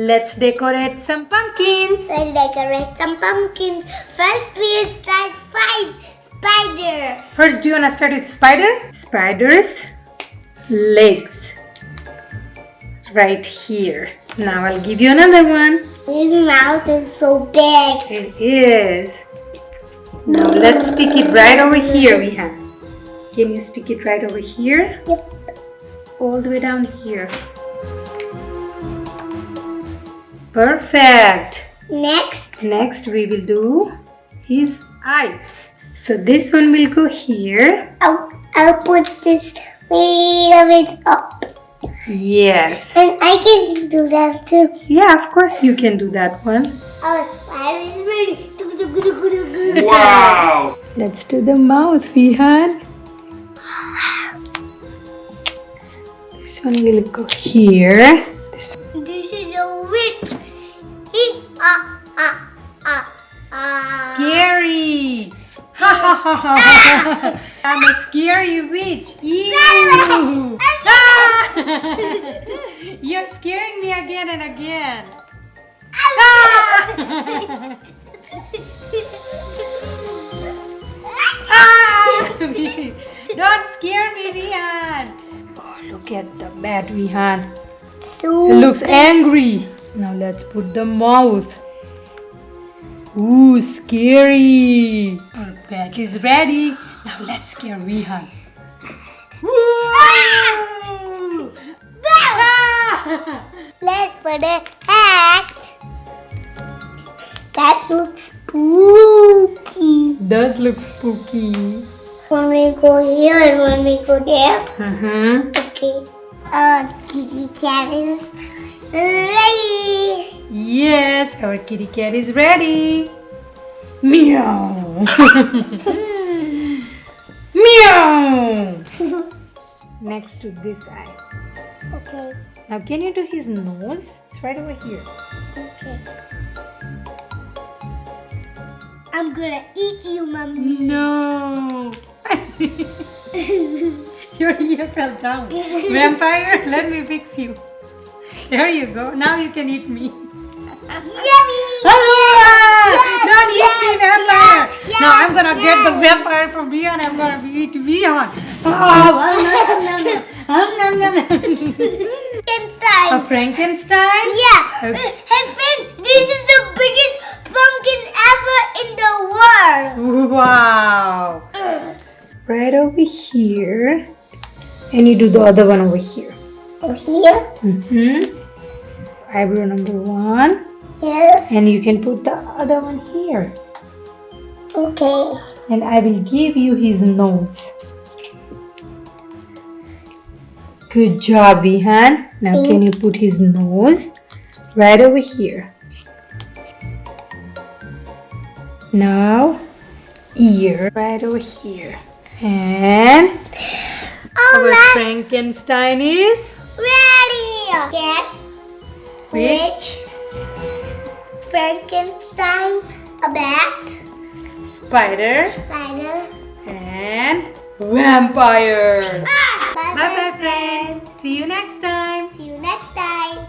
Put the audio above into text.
Let's decorate some pumpkins. Let's decorate some pumpkins. First, we start spider. First, do you want to start with spider? Spider's legs. Right here. Now I'll give you another one. His mouth is so big. It is. Now let's stick it right over here, Vihaan. Can you stick it right over here? Yep. All the way down here. Perfect. Next, we will do his eyes. So this one will go here. I'll put this little bit up. Yes. And I can do that too. Yeah, of course you can do that one. Our spider is ready. Wow! Let's do the mouth, Vihaan. This one will go here. This is a witch. Scary! I'm a scary witch. Ew. You're scaring me again and again. Don't scare me, Vihaan. Oh, look at the bat, Vihaan. It looks angry. Now let's put the mouth. Ooh, scary. Our bat is ready. Now let's scare Vihaan. Woo! Let's put a hat. That looks spooky. Does look spooky. When we go here and when we go there. Uh-huh. Okay. Kitty cat is ready. Yes, our kitty cat is ready. Meow. Meow. Next to this eye. Okay. Now can you do his nose? It's right over here. Okay. I'm gonna eat you, Mommy. No. Your ear fell down. Vampire, let me fix you. There you go. Now you can eat me. Yummy! Don't eat me, vampire. Now I'm gonna get the vampire from Vihaan. I'm gonna eat Vihaan. Frankenstein. A Frankenstein? Yeah. Okay. Hey, friend, this is the biggest pumpkin ever in the world. Wow. Right over here. And you do the other one over here. Over here? Eyebrow number 1. Yes. And you can put the other one here. Okay. And I will give you his nose. Good job, Vihaan. Now can you put his nose right over here? Now, ear right over here. And our Frankenstein is Ready. Cat. witch, Frankenstein. A bat. spider, and vampire. Bye Bye bye, friends. See you next time. See you next time.